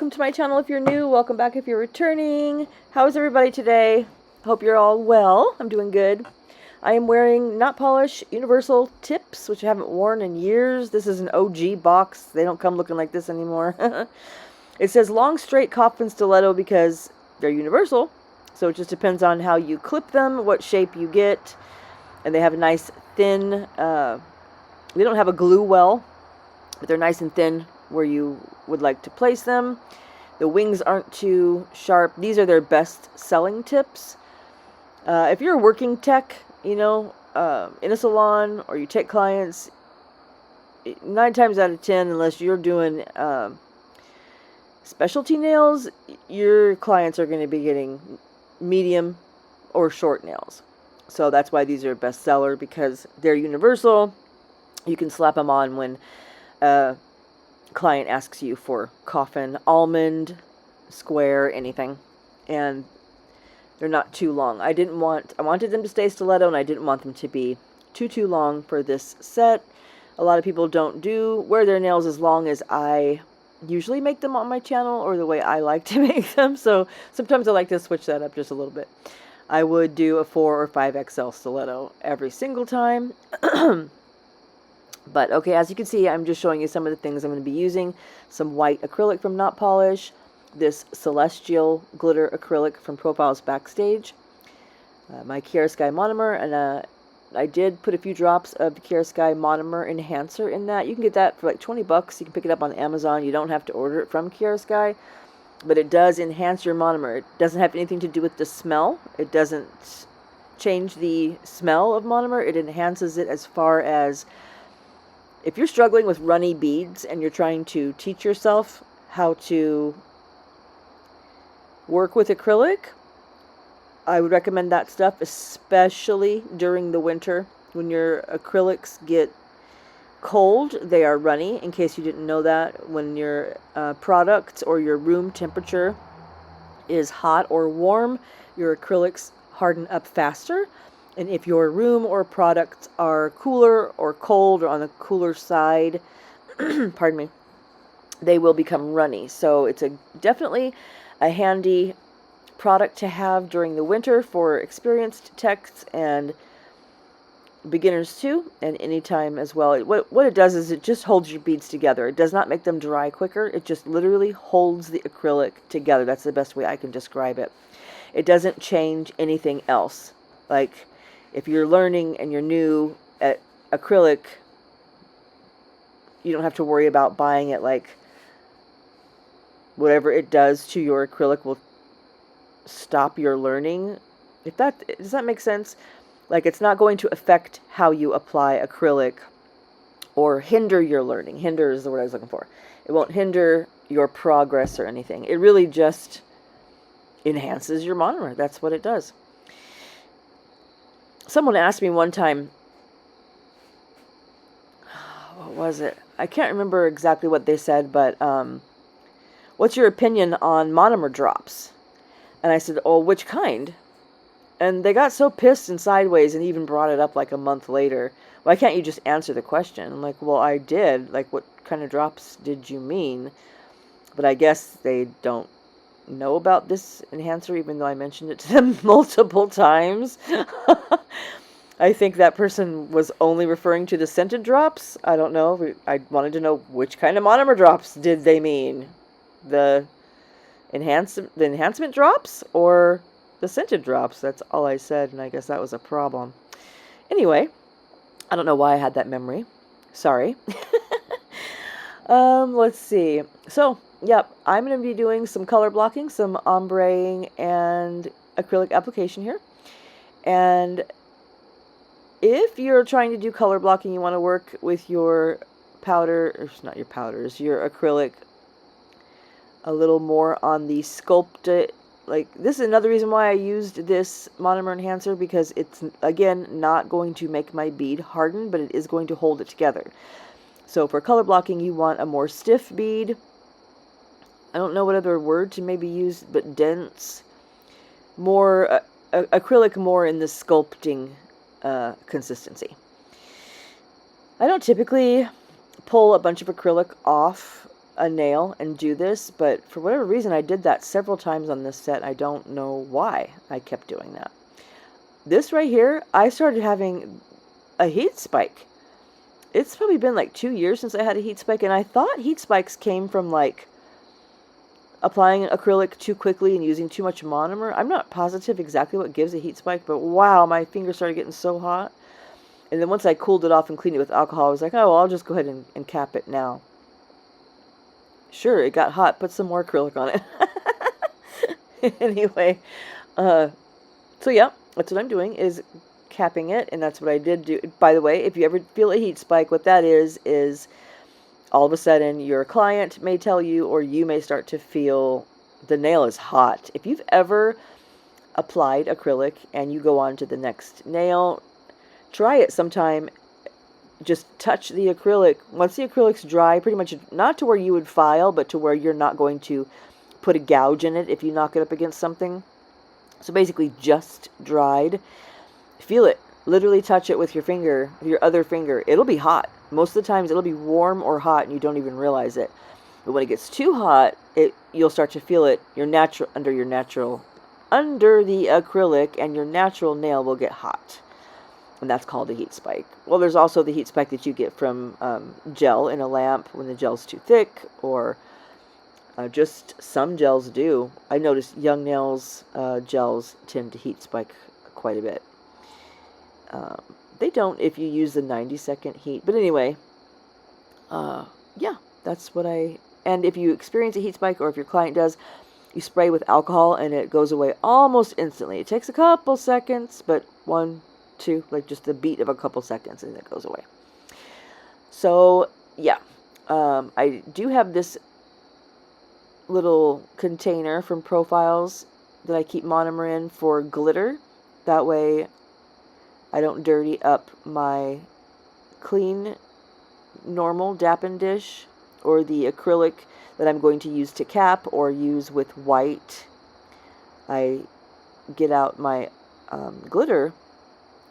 welcome to my channel if you're new. Welcome back if you're returning. How is everybody today? Hope you're all well. I'm doing good. I am wearing NOTPOLISH Universal Tips, which I haven't worn in years. This is an OG box. They don't come looking like this anymore. It says long straight coffin stiletto because they're universal. So it just depends on how you clip them, what shape you get. And they have a nice thin, they don't have a glue well, but they're nice and thin where you would like to place them. The wings aren't too sharp. These are their best selling tips. If you're a working tech, you know, in a salon or you take clients, 9 times out of 10, unless you're doing specialty nails, your clients are going to be getting medium or short nails. So that's why these are best seller, because they're universal. You can slap them on when client asks you for coffin, almond, square, anything, and they're not too long. I wanted them to stay stiletto, and I didn't want them to be too long for this set. A lot of people don't wear their nails as long as I usually make them on my channel, or the way I like to make them, so sometimes I like to switch that up just a little bit. I would do a 4 or 5XL stiletto every single time. But okay, as you can see, I'm just showing you some of the things I'm going to be using. Some white acrylic from NOTPOLISH, this celestial glitter acrylic from Profiles Backstage, my Kairose monomer, and I did put a few drops of the Kairose monomer enhancer in that. You can get that for like 20 bucks. You can pick it up on Amazon. You don't have to order it from Kairose, but it does enhance your monomer. It doesn't have anything to do with the smell. It doesn't change the smell of monomer. It enhances it as far as if you're struggling with runny beads and you're trying to teach yourself how to work with acrylic, I would recommend that stuff, especially during the winter when your acrylics get cold. They are runny, in case you didn't know that. When your product or your room temperature is hot or warm, your acrylics harden up faster. And if your room or products are cooler or cold or on the cooler side, pardon me, they will become runny. So it's definitely a handy product to have during the winter for experienced techs and beginners too, and anytime as well. What it does is it just holds your beads together. It does not make them dry quicker. It just literally holds the acrylic together. That's the best way I can describe it. It doesn't change anything else. Like, if you're learning and you're new at acrylic, you don't have to worry about buying it. Like, whatever it does to your acrylic will stop your learning. Does that make sense? Like, it's not going to affect how you apply acrylic or hinder your learning. Hinder is the word I was looking for. It won't hinder your progress or anything. It really just enhances your monomer. That's what it does. Someone asked me one time, what was it? I can't remember exactly what they said, but what's your opinion on monomer drops? And I said, oh, which kind? And they got so pissed and sideways and even brought it up like a month later. Why can't you just answer the question? I'm like, well, I did. Like, what kind of drops did you mean? But I guess they don't know about this enhancer, even though I mentioned it to them multiple times. I think that person was only referring to the scented drops. I don't know. I wanted to know which kind of monomer drops did they mean. The enhancement drops or the scented drops? That's all I said, and I guess that was a problem. Anyway, I don't know why I had that memory. Sorry. Let's see. So, yep, I'm going to be doing some color blocking, some ombreing, and acrylic application here. And if you're trying to do color blocking, you want to work with your powder, or not your powders, your acrylic a little more on the sculpted. Like, this is another reason why I used this monomer enhancer, because it's, again, not going to make my bead harden, but it is going to hold it together. So for color blocking, you want a more stiff bead. I don't know what other word to maybe use, but dense. More acrylic, more in the sculpting consistency. I don't typically pull a bunch of acrylic off a nail and do this, but for whatever reason I did that several times on this set. I don't know why I kept doing that. This right here, I started having a heat spike. It's probably been like 2 years since I had a heat spike, and I thought heat spikes came from like applying acrylic too quickly and using too much monomer. I'm not positive exactly what gives a heat spike, but wow, my fingers started getting so hot. And then once I cooled it off and cleaned it with alcohol, I was like, oh, well, I'll just go ahead and cap it now. Sure, it got hot. Put some more acrylic on it. Anyway, so yeah, that's what I'm doing, is capping it, and that's what I did do. By the way, if you ever feel a heat spike, what that is all of a sudden your client may tell you, or you may start to feel the nail is hot. If you've ever applied acrylic and you go on to the next nail, try it sometime. Just touch the acrylic. Once the acrylic's dry, pretty much not to where you would file, but to where you're not going to put a gouge in it if you knock it up against something. So basically just dried. Feel it. Literally touch it with your finger, with your other finger. It'll be hot. Most of the times it'll be warm or hot and you don't even realize it. But when it gets too hot, you'll start to feel it. Under the acrylic, and your natural nail will get hot. And that's called a heat spike. Well, there's also the heat spike that you get from gel in a lamp when the gel's too thick, or just some gels do. I noticed young nails gels tend to heat spike quite a bit. They don't if you use the 90-second heat. But anyway, yeah, that's what and if you experience a heat spike, or if your client does, you spray with alcohol and it goes away almost instantly. It takes a couple seconds, but 1, 2, like just the beat of a couple seconds, and it goes away. So yeah, I do have this little container from Profiles that I keep monomer in for glitter. That way I don't dirty up my clean, normal Dappen dish, or the acrylic that I'm going to use to cap or use with white. I get out my glitter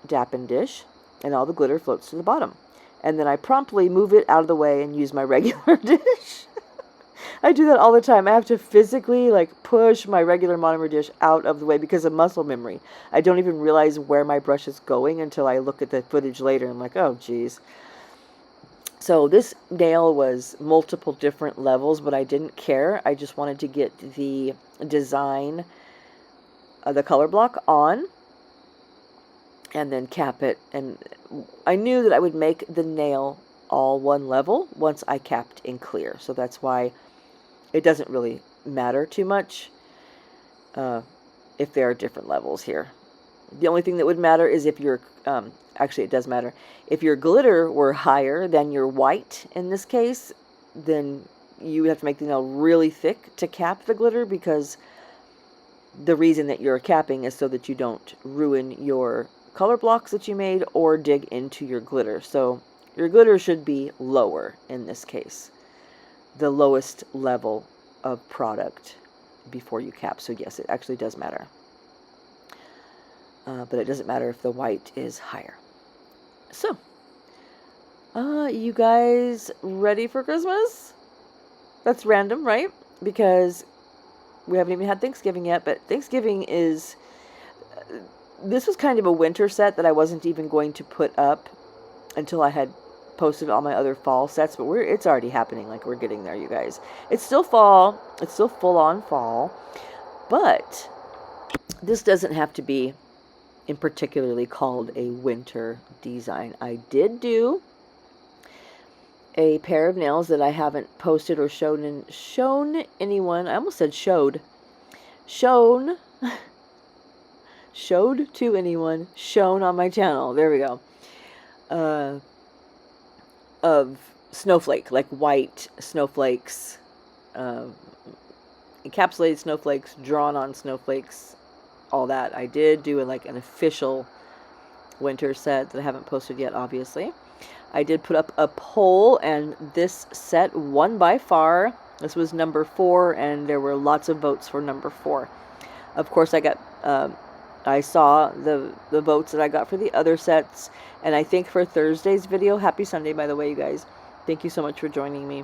Dappen dish, and all the glitter floats to the bottom. And then I promptly move it out of the way and use my regular dish. I do that all the time. I have to physically like push my regular monomer dish out of the way because of muscle memory. I don't even realize where my brush is going until I look at the footage later. I'm like, oh geez. So this nail was multiple different levels, but I didn't care. I just wanted to get the design, the color block on, and then cap it. And I knew that I would make the nail all one level once I capped in clear. So that's why it doesn't really matter too much if there are different levels here. The only thing that would matter is if your, actually it does matter, if your glitter were higher than your white in this case, then you would have to make the nail really thick to cap the glitter, because the reason that you're capping is so that you don't ruin your color blocks that you made or dig into your glitter. So your glitter should be lower in this case, the lowest level of product before you cap. So yes, it actually does matter. But it doesn't matter if the white is higher. So, you guys ready for Christmas? That's random, right? Because we haven't even had Thanksgiving yet, but Thanksgiving is... this was kind of a winter set that I wasn't even going to put up until I had posted all my other fall sets, but it's already happening. Like, we're getting there, you guys. It's still fall. It's still full-on fall. But this doesn't have to be in particularly called a winter design. I did do a pair of nails that I haven't posted or shown anyone. I almost said showed to anyone, shown on my channel. There we go. Of snowflake, like white snowflakes, encapsulated snowflakes, drawn on snowflakes, all that. I did do like an official winter set that I haven't posted yet, obviously. I did put up a poll, and this set won by far. This was number 4, and there were lots of votes for number 4. Of course, I saw the votes that I got for the other sets, and I think for Thursday's video, happy Sunday, by the way, you guys. Thank you so much for joining me.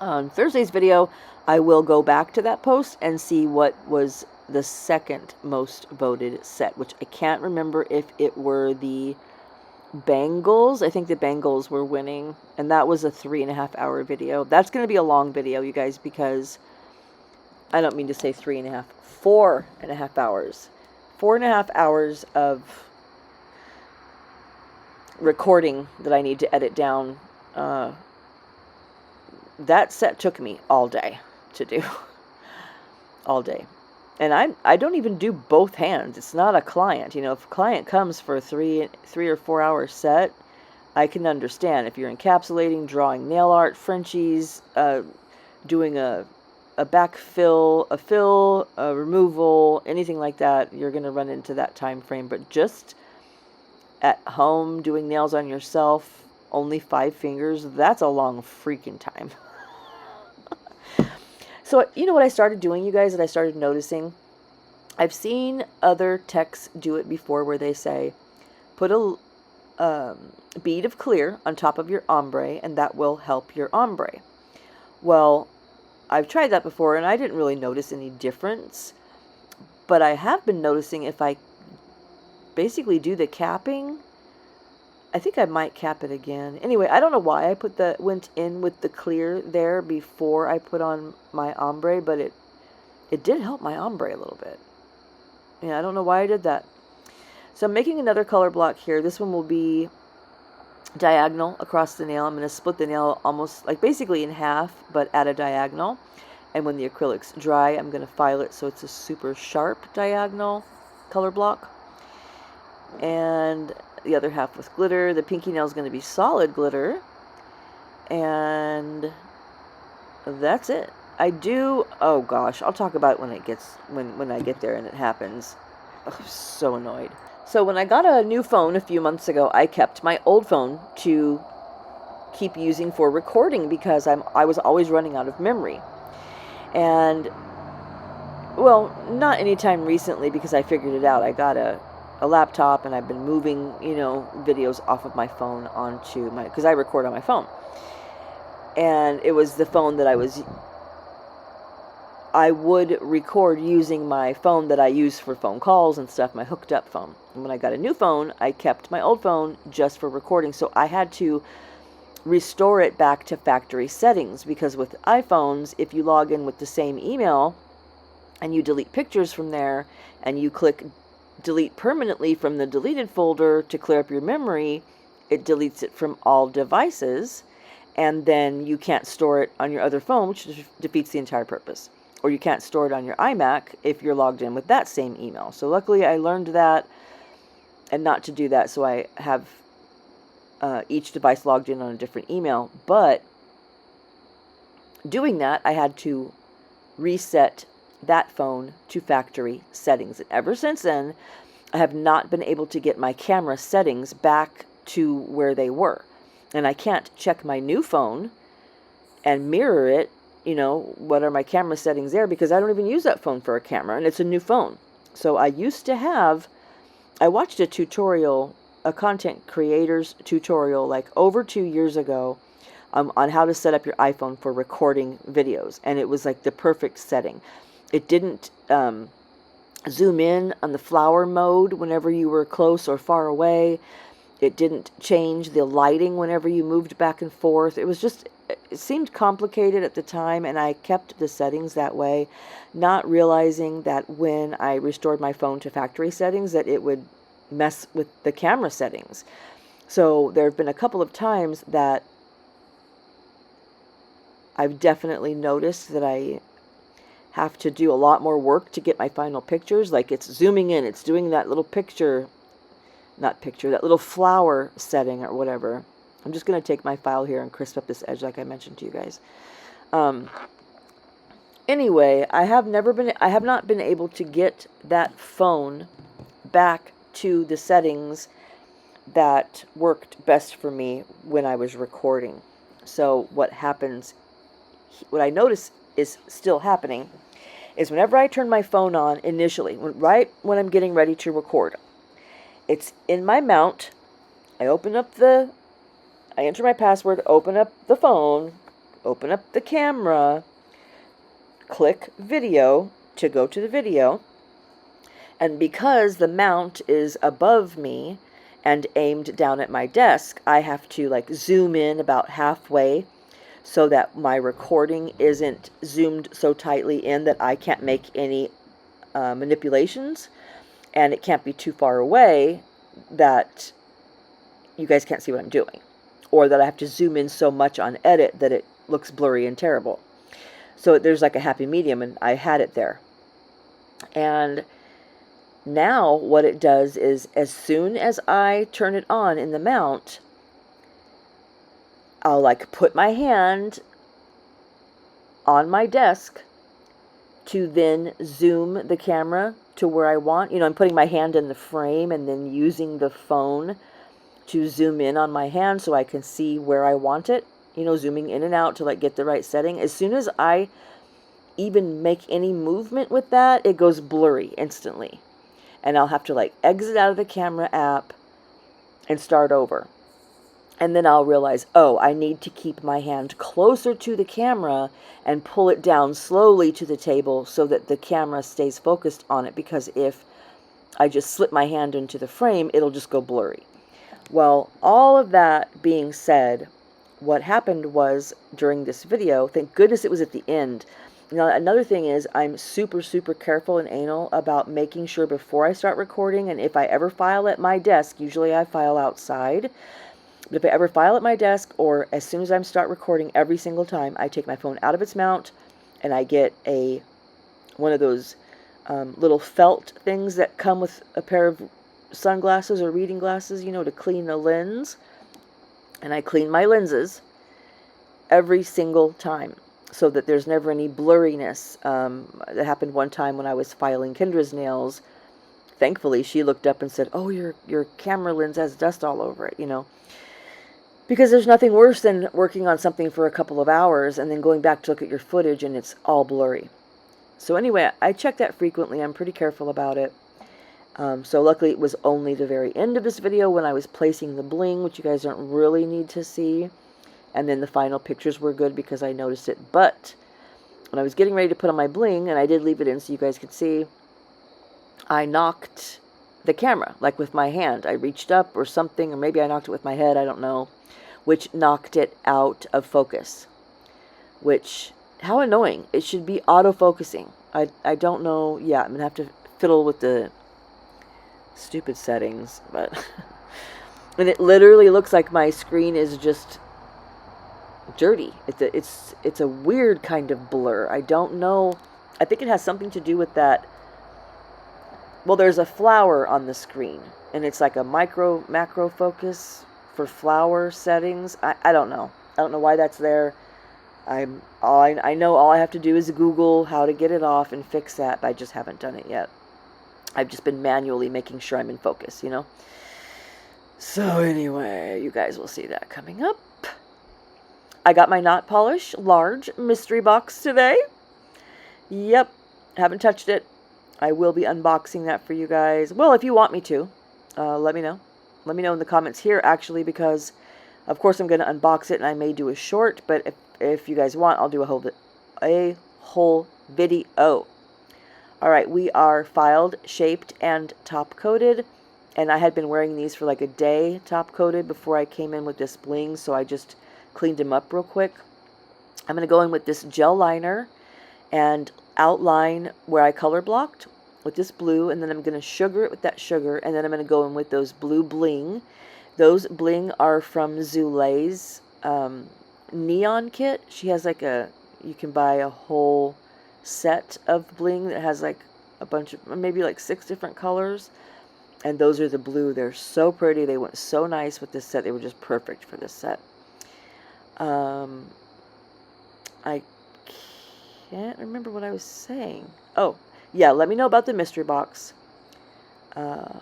On Thursday's video, I will go back to that post and see what was the second most voted set, which I can't remember if it were the bangles. I think the bangles were winning, and that was a 3.5-hour video. That's going to be a long video, you guys, because I don't mean to say 3.5, 4.5 hours. 4.5 hours of recording that I need to edit down. That set took me all day to do. All day. And I don't even do both hands. It's not a client. You know, if a client comes for a 3 or 4 hour set, I can understand. If you're encapsulating, drawing nail art, Frenchies, doing a backfill, a fill, a removal, anything like that, you're going to run into that time frame. But just at home doing nails on yourself, only 5 fingers, that's a long freaking time. So, you know what I started doing, you guys, that I started noticing? I've seen other techs do it before where they say, put a bead of clear on top of your ombre, and that will help your ombre. Well, I've tried that before, and I didn't really notice any difference. But I have been noticing if I basically do the capping, I think I might cap it again. Anyway, I don't know why I went in with the clear there before I put on my ombre, but it did help my ombre a little bit. Yeah, I don't know why I did that. So I'm making another color block here. This one will be diagonal across the nail. I'm going to split the nail almost like basically in half, but at a diagonal. And when the acrylic's dry, I'm going to file it so it's a super sharp diagonal color block. And the other half with glitter. The pinky nail is going to be solid glitter. And that's it. I do, oh gosh, I'll talk about it when I get there and it happens. Oh, I'm so annoyed. So when I got a new phone a few months ago, I kept my old phone to keep using for recording because I was always running out of memory. And, well, not anytime recently because I figured it out. I got a laptop and I've been moving, you know, videos off of my phone onto my, because I record on my phone. And it was the phone that I would record using my phone that I use for phone calls and stuff, my hooked up phone. And when I got a new phone, I kept my old phone just for recording. So I had to restore it back to factory settings because with iPhones, if you log in with the same email and you delete pictures from there and you click delete permanently from the deleted folder to clear up your memory, it deletes it from all devices, and then you can't store it on your other phone, which defeats the entire purpose. Or you can't store it on your iMac if you're logged in with that same email. So luckily I learned that and not to do that, so I have each device logged in on a different email. But doing that, I had to reset that phone to factory settings. And ever since then, I have not been able to get my camera settings back to where they were. And I can't check my new phone and mirror it, you know, what are my camera settings there, because I don't even use that phone for a camera, and it's a new phone. So I used to have, I watched a tutorial, a content creator's tutorial, like over 2 years ago, on how to set up your iPhone for recording videos. And it was like the perfect setting. It didn't zoom in on the flower mode whenever you were close or far away. It didn't change the lighting whenever you moved back and forth. It was just, it seemed complicated at the time, and I kept the settings that way, not realizing that when I restored my phone to factory settings that it would mess with the camera settings. So there have been a couple of times that I've definitely noticed that I have to do a lot more work to get my final pictures. Like it's zooming in, it's doing that little picture, that little flower setting or whatever. I'm just going to take my file here and crisp up this edge like I mentioned to you guys. Anyway, I have not been able to get that phone back to the settings that worked best for me when I was recording. So what I notice is still happening is whenever I turn my phone on initially, right when I'm getting ready to record, it's in my mount. I enter my password, open up the phone, open up the camera, click video to go to the video, and because the mount is above me and aimed down at my desk, I have to like zoom in about halfway so that my recording isn't zoomed so tightly in that I can't make any manipulations, and it can't be too far away that you guys can't see what I'm doing, or that I have to zoom in so much on edit that it looks blurry and terrible. So there's like a happy medium, and I had it there. And now what it does is, as soon as I turn it on in the mount, I'll like put my hand on my desk to then zoom the camera to where I want. You know, I'm putting my hand in the frame and then using the phone to zoom in on my hand so I can see where I want it. You know, zooming in and out to like get the right setting. As soon as I even make any movement with that, it goes blurry instantly. And I'll have to like exit out of the camera app and start over. And then I'll realize, oh, I need to keep my hand closer to the camera and pull it down slowly to the table so that the camera stays focused on it, because if I just slip my hand into the frame, it'll just go blurry. Well, all of that being said, what happened was during this video, thank goodness it was at the end. Now, another thing is I'm super, super careful and anal about making sure before I start recording, and if I ever file at my desk, usually I file outside, but if I ever file at my desk or as soon as I start recording, every single time I take my phone out of its mount and I get one of those little felt things that come with a pair of sunglasses or reading glasses, you know, to clean the lens. And I clean my lenses every single time so that there's never any blurriness. That happened one time when I was filing Kendra's nails. Thankfully, she looked up and said, oh, your camera lens has dust all over it, you know. Because there's nothing worse than working on something for a couple of hours and then going back to look at your footage and it's all blurry. So anyway, I check that frequently. I'm pretty careful about it. So luckily it was only the very end of this video when I was placing the bling, which you guys don't really need to see. And then the final pictures were good because I noticed it. But when I was getting ready to put on my bling, and I did leave it in so you guys could see, I knocked the camera, like with my hand. I reached up or something, or maybe I knocked it with my head, I don't know, which knocked it out of focus. Which, how annoying. It should be auto-focusing. I don't know. Yeah, I'm going to have to fiddle with the stupid settings, but and it literally looks like my screen is just dirty. It's a weird kind of blur. I don't know. I think it has something to do with that. Well, there's a flower on the screen, and it's like a macro focus for flower settings. I don't know. I don't know why that's there. I know all I have to do is Google how to get it off and fix that, but I just haven't done it yet. I've just been manually making sure I'm in focus, you know. So anyway, you guys will see that coming up. I got my NOTPOLISH large mystery box today. Yep, haven't touched it. I will be unboxing that for you guys. Well, if you want me to, let me know. Let me know in the comments here, actually, because of course I'm going to unbox it and I may do a short, but if you guys want, I'll do a whole video. All right, we are filed, shaped, and top-coated, and I had been wearing these for like a day top-coated before I came in with this bling, so I just cleaned them up real quick. I'm going to go in with this gel liner and outline where I color blocked with this blue, and then I'm going to sugar it with that sugar, and then I'm going to go in with those blue bling. Those bling are from Zule's neon kit. She has like you can buy a whole set of bling that has like a bunch of, maybe like 6 different colors, and those are the blue. They're so pretty. They went so nice with this set. They were just perfect for this set. I can't remember what I was saying. Oh yeah, let me know about the mystery box. I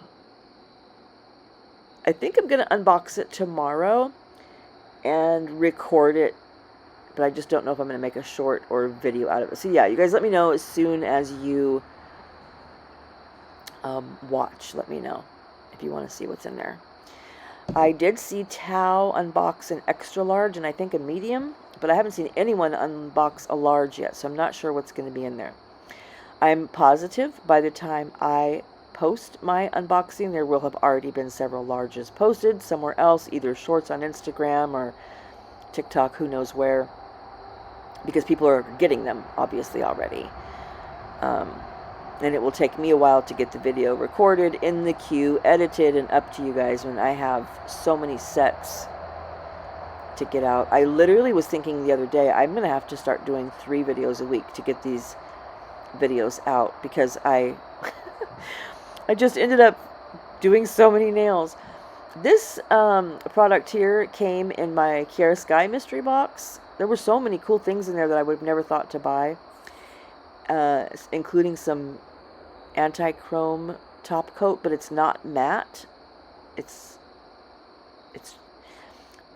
think I'm gonna unbox it tomorrow and record it, but I just don't know if I'm going to make a short or video out of it. So yeah, you guys let me know as soon as you watch. Let me know if you want to see what's in there. I did see Tao unbox an extra large and I think a medium, but I haven't seen anyone unbox a large yet, so I'm not sure what's going to be in there. I'm positive by the time I post my unboxing, there will have already been several larges posted somewhere else, either shorts on Instagram or TikTok, who knows where, because people are getting them, obviously, already. And it will take me a while to get the video recorded, in the queue, edited, and up to you guys when I have so many sets to get out. I literally was thinking the other day, I'm going to have to start doing 3 videos a week to get these videos out, because I just ended up doing so many nails. This product here came in my Kairose mystery box. There were so many cool things in there that I would have never thought to buy, including some anti-chrome top coat, but it's not matte. It's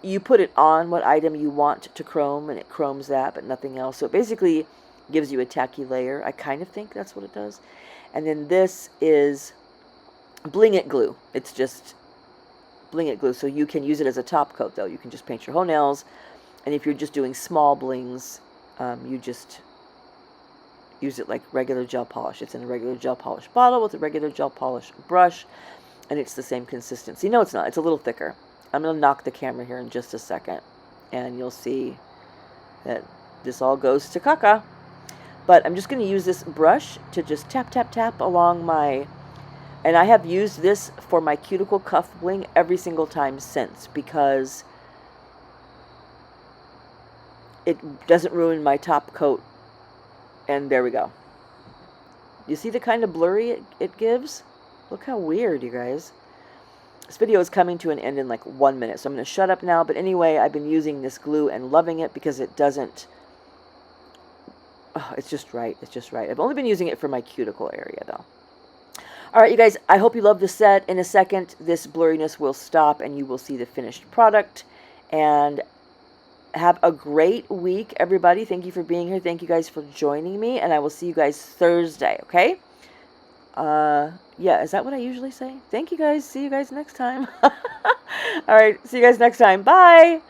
you put it on what item you want to chrome, and it chromes that, but nothing else. So it basically gives you a tacky layer. I kind of think that's what it does. And then this is Bling It glue. It's just Bling It glue, so you can use it as a top coat, though. You can just paint your whole nails, and if you're just doing small blings, you just use it like regular gel polish. It's in a regular gel polish bottle with a regular gel polish brush, and it's the same consistency. No, it's not. It's a little thicker. I'm going to knock the camera here in just a second, and you'll see that this all goes to caca. But I'm just going to use this brush to just tap, tap, tap along my... And I have used this for my cuticle cuff bling every single time since, because it doesn't ruin my top coat. And there we go. You see the kind of blurry it gives? Look how weird, you guys. This video is coming to an end in like 1 minute, so I'm going to shut up now. But anyway, I've been using this glue and loving it because it doesn't... Oh, it's just right. It's just right. I've only been using it for my cuticle area, though. All right, you guys, I hope you love the set. In a second, this blurriness will stop, and you will see the finished product. And have a great week, everybody. Thank you for being here. Thank you guys for joining me, and I will see you guys Thursday, okay? Yeah, is that what I usually say? Thank you guys. See you guys next time. All right, see you guys next time. Bye.